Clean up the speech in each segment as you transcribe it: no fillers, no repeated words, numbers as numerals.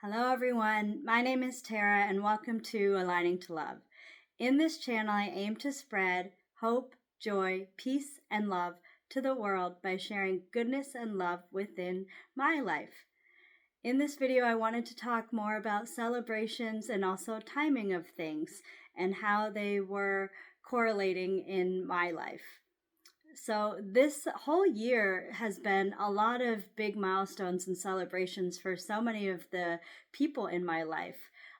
Hello, everyone. My name is Tara, and welcome to Aligning to Love. In this channel, I aim to spread hope, joy, peace, and love to the world by sharing goodness and love within my life. In this video, I wanted to talk more about celebrations and also timing of things and how they were correlating in my life. So, this whole year has been a lot of big milestones and celebrations for so many of the people in my life.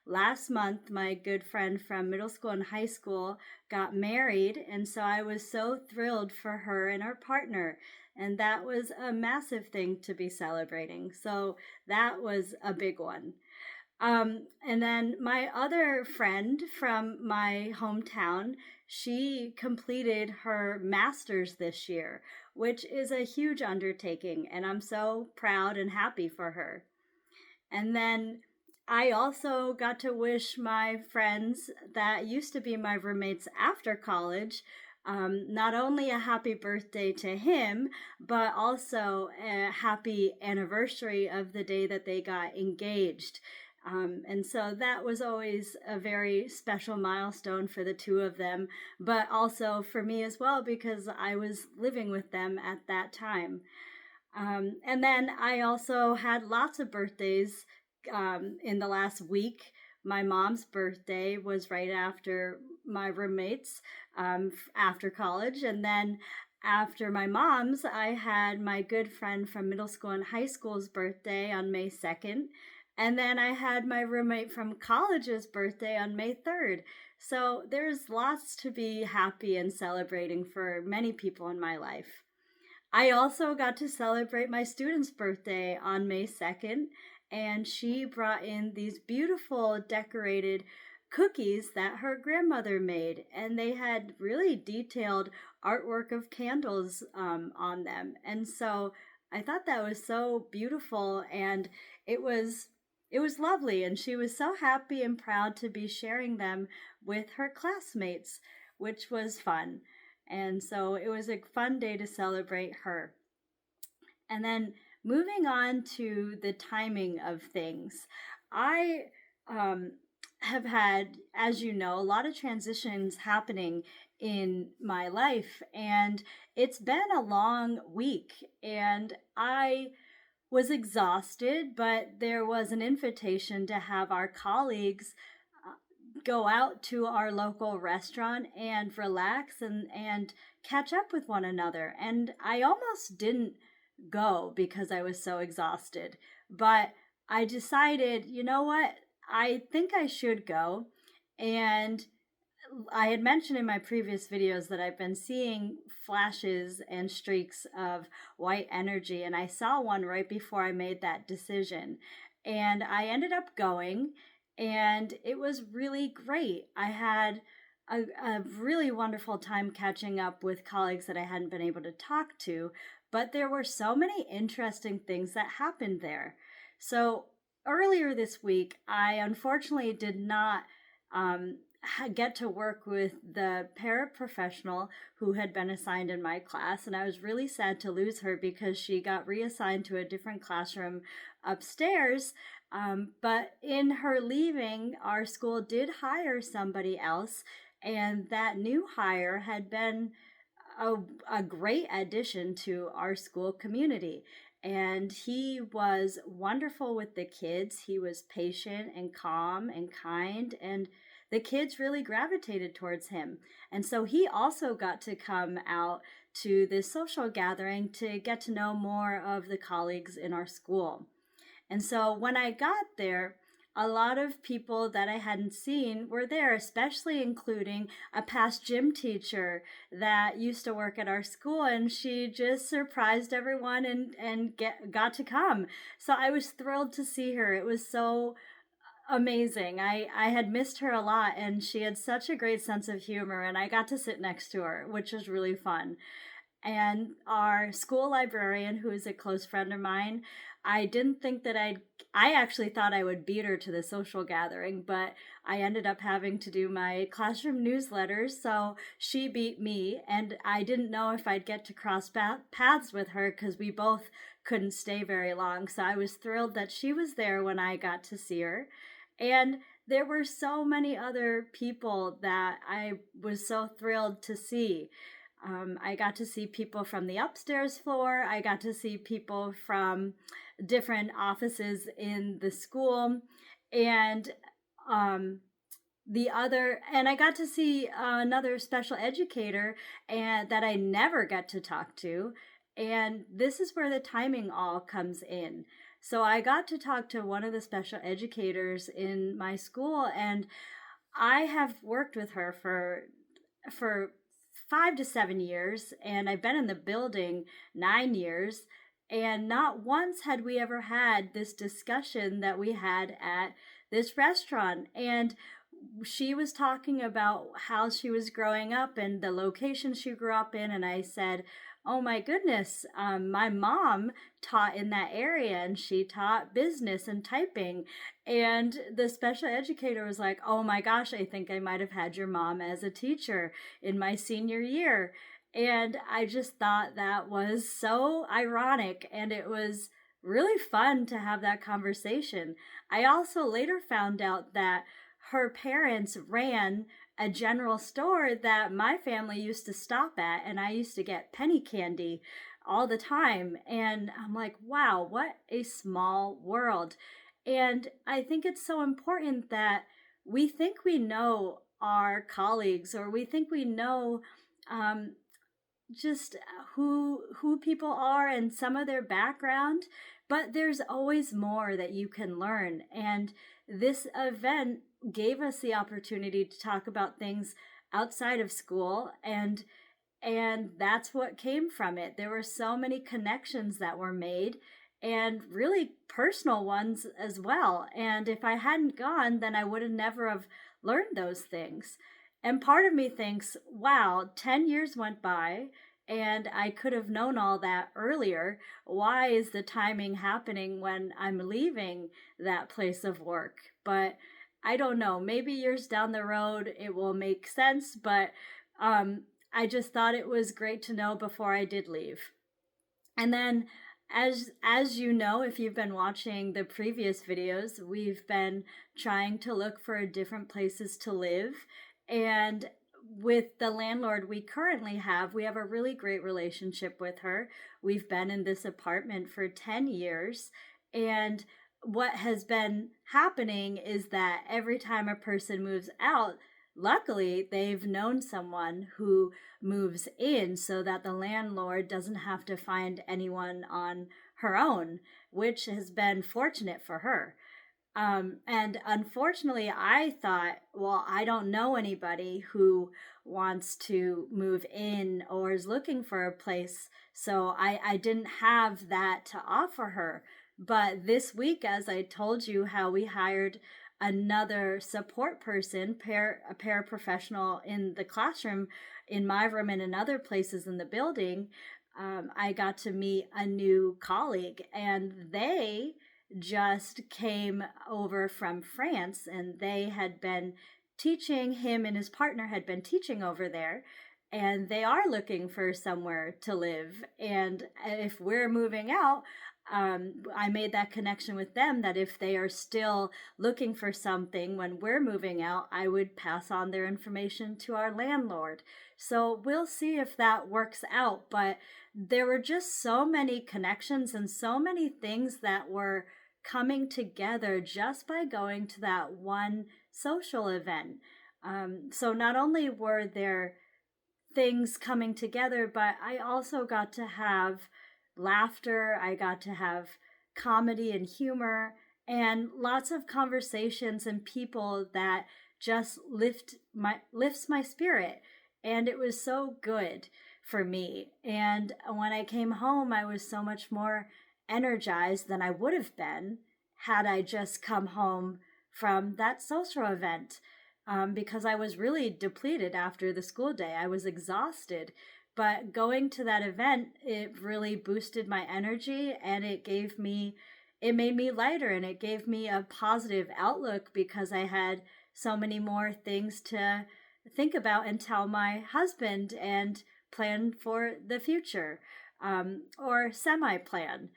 Last month, my good friend from middle school and high school got married, and so I was so thrilled for her and her partner. And that was a massive thing to be celebrating. So, that was a big one. And then my other friend from my hometown, she completed her master's this year, which is a huge undertaking, and I'm so proud and happy for her. And then I also got to wish my friends that used to be my roommates after college not only a happy birthday to him, but also a happy anniversary of the day that they got engaged. And so that was always a very special milestone for the two of them, but also for me as well, because I was living with them at that time. And then I also had lots of birthdays in the last week. My mom's birthday was right after my roommates after college. And then after my mom's, I had my good friend from middle school and high school's birthday on May 2nd. And then I had my roommate from college's birthday on May 3rd. So there's lots to be happy and celebrating for many people in my life. I also got to celebrate my student's birthday on May 2nd, and she brought in these beautiful decorated cookies that her grandmother made, and they had really detailed artwork of candles on them. And so I thought that was so beautiful, and it was it was lovely, and she was so happy and proud to be sharing them with her classmates, which was fun. And so it was a fun day to celebrate her. And then moving on to the timing of things, I have had, as you know, a lot of transitions happening in my life, and it's been a long week, and I was exhausted, but there was an invitation to have our colleagues go out to our local restaurant and relax and catch up with one another. And I almost didn't go because I was so exhausted. But I decided, you know what? I think I should go. And I had mentioned in my previous videos that I've been seeing flashes and streaks of white energy, and I saw one right before I made that decision. And I ended up going, and it was really great. I had a really wonderful time catching up with colleagues that I hadn't been able to talk to, but there were so many interesting things that happened there. So earlier this week, I unfortunately did not get to work with the paraprofessional who had been assigned in my class, and I was really sad to lose her because she got reassigned to a different classroom upstairs. But in her leaving, our school did hire somebody else, and that new hire had been a great addition to our school community. And he was wonderful with the kids. He was patient and calm and kind, and the kids really gravitated towards him. And so he also got to come out to this social gathering to get to know more of the colleagues in our school. And so when I got there, a lot of people that I hadn't seen were there, especially including a past gym teacher that used to work at our school, and she just surprised everyone and got to come. So I was thrilled to see her. It was so amazing. I had missed her a lot, and she had such a great sense of humor, and I got to sit next to her, which was really fun. And our school librarian, who is a close friend of mine, I didn't think that I actually thought I would beat her to the social gathering, but I ended up having to do my classroom newsletters, so she beat me, and I didn't know if I'd get to cross paths with her because we both couldn't stay very long. So I was thrilled that she was there when I got to see her. And there were so many other people that I was so thrilled to see. I got to see people from the upstairs floor. I got to see people from different offices in the school. And and I got to see another special educator and that I never get to talk to. And this is where the timing all comes in. So I got to talk to one of the special educators in my school, and I have worked with her for 5 to 7 years, and I've been in the building 9 years. And not once had we ever had this discussion that we had at this restaurant. And she was talking about how she was growing up and the location she grew up in. And I said, oh my goodness, my mom taught in that area and she taught business and typing. And the special educator was like, oh my gosh, I think I might have had your mom as a teacher in my senior year. And I just thought that was so ironic, and it was really fun to have that conversation. I also later found out that her parents ran a general store that my family used to stop at, and I used to get penny candy all the time. And I'm like, wow, what a small world. And I think it's so important that we think we know our colleagues, or we think we know um, just who people are and some of their background, but there's always more that you can learn. And this event gave us the opportunity to talk about things outside of school, and that's what came from it. There were so many connections that were made, and really personal ones as well. And if I hadn't gone, then I would have never have learned those things. And part of me thinks, wow, 10 years went by and I could have known all that earlier. Why is the timing happening when I'm leaving that place of work? But I don't know. Maybe years down the road it will make sense, but I just thought it was great to know before I did leave. And then as you know, if you've been watching the previous videos, we've been trying to look for different places to live. And with the landlord we currently have, we have a really great relationship with her. We've been in this apartment for 10 years. And what has been happening is that every time a person moves out, luckily they've known someone who moves in so that the landlord doesn't have to find anyone on her own, which has been fortunate for her. And unfortunately, I thought, well, I don't know anybody who wants to move in or is looking for a place. So I didn't have that to offer her. But this week, as I told you, how we hired another support person, a paraprofessional in the classroom, in my room, and in other places in the building, I got to meet a new colleague, and they just came over from France, and they had been teaching. Him and his partner had been teaching over there, and they are looking for somewhere to live. And if we're moving out, I made that connection with them that if they are still looking for something when we're moving out, I would pass on their information to our landlord. So we'll see if that works out. But there were just so many connections and so many things that were coming together just by going to that one social event. So not only were there things coming together, but I also got to have laughter. I got to have comedy and humor and lots of conversations and people that just lifts my spirit. And it was so good for me. And when I came home, I was so much more energized than I would have been had I just come home from that social event, because I was really depleted after the school day. I was exhausted. But going to that event, it really boosted my energy, and it made me lighter, and it gave me a positive outlook because I had so many more things to think about and tell my husband and plan for the future, or semi plan.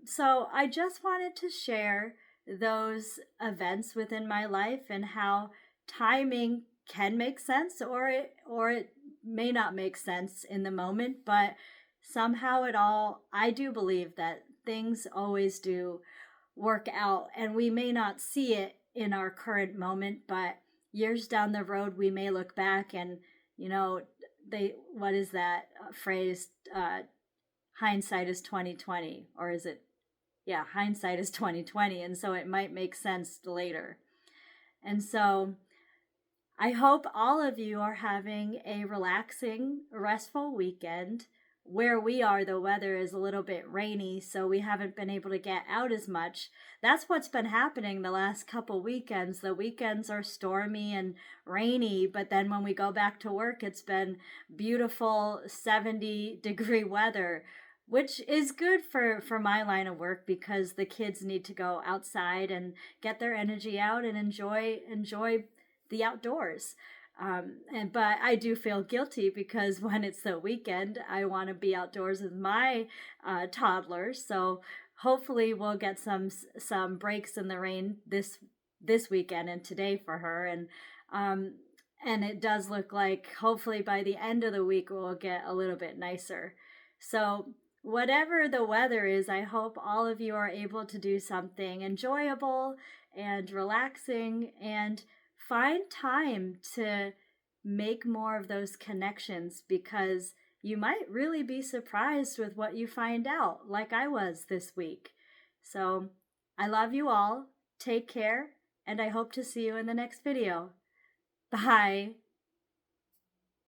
So I just wanted to share those events within my life and how timing can make sense, or it may not make sense in the moment, but somehow I do believe that things always do work out, and we may not see it in our current moment, but years down the road we may look back and, you know, they what is that phrase, hindsight is 2020, or is it, yeah, hindsight is 2020, and so it might make sense later. And so I hope all of you are having a relaxing, restful weekend. Where we are, the weather is a little bit rainy, so we haven't been able to get out as much. That's what's been happening the last couple weekends. The weekends are stormy and rainy, but then when we go back to work, it's been beautiful 70-degree weather, which is good for my line of work because the kids need to go outside and get their energy out and enjoy the outdoors. But I do feel guilty because when it's the weekend, I want to be outdoors with my toddlers. So hopefully we'll get some breaks in the rain this weekend and today for her. And it does look like hopefully by the end of the week we'll get a little bit nicer. So whatever the weather is, I hope all of you are able to do something enjoyable and relaxing, and find time to make more of those connections, because you might really be surprised with what you find out, like I was this week. So I love you all. Take care, and I hope to see you in the next video. Bye.